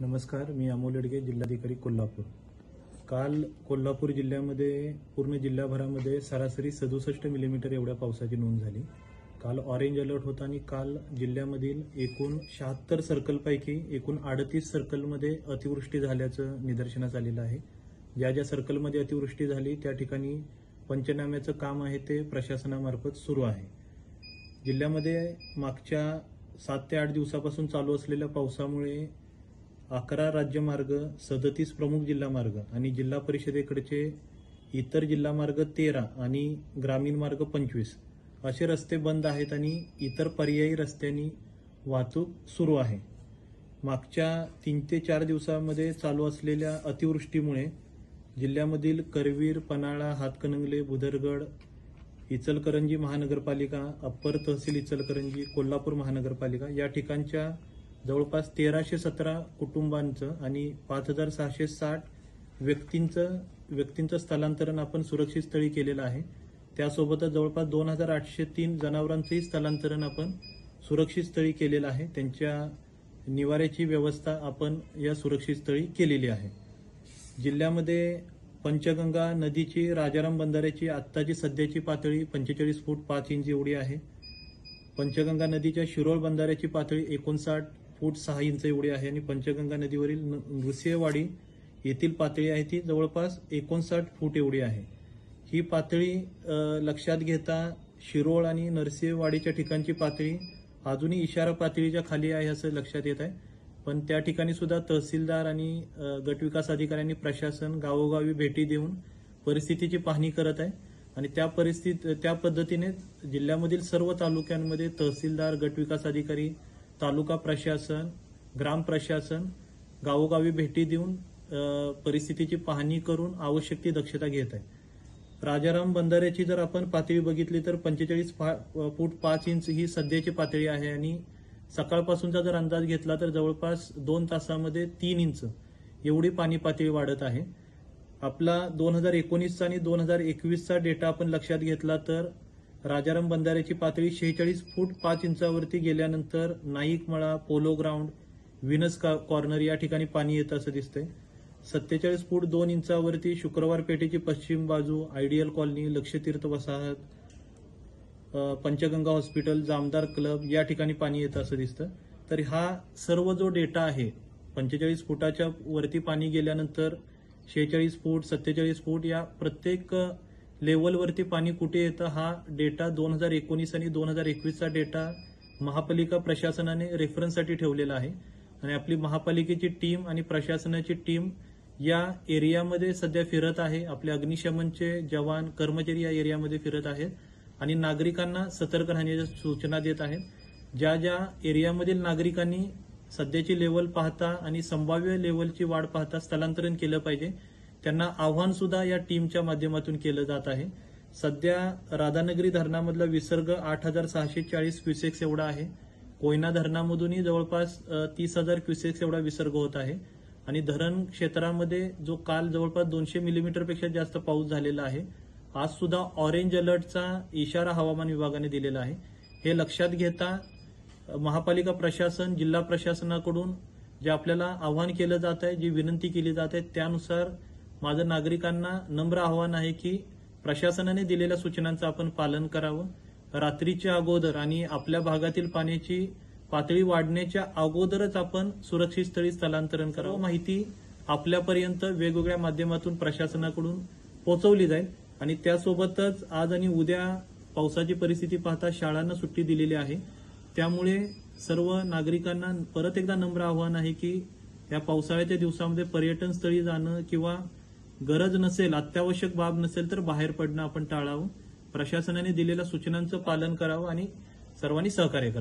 नमस्कार, मी अमोल येडगे, जिल्हाधिकारी कोल्हापूर। काल कोल्हापूर जिल्ह्यामध्ये पूर्ण जिल्हाभरामध्ये सरासरी 67 मिलीमीटर एवढ्या पावसाची नोंद झाली। काल ऑरेंज अलर्ट होता आणि काल जिल्ह्यामधील एकूण 76 सर्कलपैकी एकूण 38 सर्कलमध्ये अतिवृष्टी झाल्याचं निदर्शनास आलेलं आहे। ज्या ज्या सर्कलमध्ये अतिवृष्टी झाली त्या ठिकाणी पंचनाम्याचं काम आहे ते प्रशासनामार्फत सुरू आहे। जिल्ह्यामध्ये मागच्या 7 ते 8 दिवसापासून चालू असलेल्या पावसामुळे 11 राज्यमार्ग, 37 प्रमुख जिल्हा मार्ग आणि जिल्हा परिषदेकडचे इतर जिल्हा मार्ग 13 आणि ग्रामीण मार्ग 25 असे रस्ते बंद आहेत आणि इतर पर्यायी रस्त्यांनी वाहतूक सुरू आहे। मागच्या 3 ते 4 दिवसांमध्ये चालू असलेल्या अतिवृष्टीमुळे जिल्ह्यामधील करवीर, पन्हाळा, हातकणंगले, भुदरगड, इचलकरंजी महानगरपालिका, अप्पर तहसील इचलकरंजी, कोल्हापूर महानगरपालिका या ठिकाणच्या जवळपास 1317 कुटुंबांचं आणि 5660 व्यक्तींचं स्थलांतरण आपण सुरक्षित स्थळी केलेलं आहे। त्यासोबतच जवळपास 2803 जनावरांचंही स्थलांतरण आपण सुरक्षित स्थळी केलेलं आहे। त्यांच्या निवाऱ्याची व्यवस्था आपण या सुरक्षित स्थळी केलेली आहे। जिल्ह्यामध्ये पंचगंगा नदीची राजाराम बंधाऱ्याची आत्ताची सध्याची पातळी 45 फूट 5 इंच एवढी आहे। पंचगंगा नदीच्या शिरोळ बंधाऱ्याची पातळी 59 फूट 6 इंच एवढी आहे आणि पंचगंगा नदीवरील नृसिंहवाडी येथील पातळी आहे ती जवळपास 59 फूट एवढी आहे। ही पातळी लक्षात घेता शिरोळ आणि नरसिंहवाडीच्या ठिकाणची पातळी अजूनही इशारा पातळीच्या खाली आहे असं लक्षात येत आहे। पण त्या ठिकाणी सुद्धा तहसीलदार आणि गटविकास अधिकाऱ्यांनी प्रशासन गावोगावी भेटी देऊन परिस्थितीची पाहणी करत आहे आणि त्या पद्धतीने जिल्ह्यामधील सर्व तालुक्यांमध्ये तहसीलदार, गटविकास अधिकारी, तालुका प्रशासन, ग्राम प्रशासन गावोगावी भेटी देऊन परिस्थितीची पाहणी करून आवश्यक ती दक्षता घेत आहे। राजाराम बंधाऱ्याची जर आपण पातळी बघितली तर 45 फूट 5 इंच ही सध्याची पातळी आहे आणि सकाळपासूनचा जर अंदाज घेतला तर जवळपास 2 तासामध्ये 3 इंच एवढी पाणी पातळी वाढत आहे। आपला 2019 आणि 2021चा डेटा आपण लक्षात घेतला तर राजाराम बंधाऱ्याची पातळी 46 फूट 5 इंचावरती गेल्यानंतर नाईकमळा, पोलो ग्राउंड, विनस कॉर्नर या ठिकाणी पाणी येतं असं दिसतंय। 47 फूट 2 इंचावरती शुक्रवार पेठेची पश्चिम बाजू, आयडियल कॉलनी, लक्षतीर्थ वसाहत, पंचगंगा हॉस्पिटल, जामदार क्लब या ठिकाणी पाणी येतं असं दिसतं। तर हा सर्व जो डेटा आहे 45 फुटाच्या वरती पाणी गेल्यानंतर 46 फूट, 47 फूट या प्रत्येक लेवलवरती पाणी कुठे येतं हा डेटा 2019 आणि 2021चा डेटा महापालिका प्रशासनाने रेफरन्ससाठी ठेवलेला आहे आणि आपली महापालिकेची टीम आणि प्रशासनाची टीम या एरियामध्ये सध्या फिरत आहे। आपले अग्निशमनचे जवान, कर्मचारी या एरियामध्ये फिरत आहेत आणि नागरिकांना सतर्क राहण्याच्या सूचना देत आहेत। ज्या ज्या एरियामधील नागरिकांनी सध्याची लेवल पाहता आणि संभाव्य लेवलची वाढ पाहता स्थलांतरण केलं पाहिजे त्यांना आव्हान सुद्धा या टीमच्या माध्यमातून केलं जात आहे। सध्या राधानगरी धरणामधला विसर्ग 8640 क्युसेक्स एवढा आहे। कोयना धरणामधूनही जवळपास 30,000 क्युसेक्स एवढा विसर्ग होत आहे आणि धरण क्षेत्रामध्ये जो काल जवळपास 200 मिलीमीटरपेक्षा जास्त पाऊस झालेला आहे। आज सुद्धा ऑरेंज अलर्टचा इशारा हवामान विभागाने दिलेला आहे। हे लक्षात घेता महापालिका प्रशासन, जिल्हा प्रशासनाकडून जे आपल्याला आवाहन केलं जात आहे, जी विनंती केली जात आहे त्यानुसार माझं नागरिकांना नम्र आवाहन आहे की प्रशासनाने दिलेल्या सूचनांचं आपण पालन करावं। रात्रीच्या अगोदर आणि आपल्या भागातील पाण्याची पातळी वाढण्याच्या अगोदरच आपण सुरक्षित स्थळी स्थलांतरण करावं। माहिती आपल्यापर्यंत वेगवेगळ्या माध्यमातून प्रशासनाकडून पोहोचवली जाईल आणि त्यासोबतच आज आणि उद्या पावसाची परिस्थिती पाहता शाळांना सुट्टी दिलेली आहे। त्यामुळे सर्व नागरिकांना परत एकदा नम्र आवाहन आहे की या पावसाळ्याच्या दिवसामध्ये पर्यटन स्थळी जाणं किंवा गरज नसेल, अत्यावश्यक बाब नसेल तर बाहेर पडणं आपण टाळावं। प्रशासनाने दिलेल्या सूचनांचं पालन करावं आणि सर्वांनी सहकार्य करावं।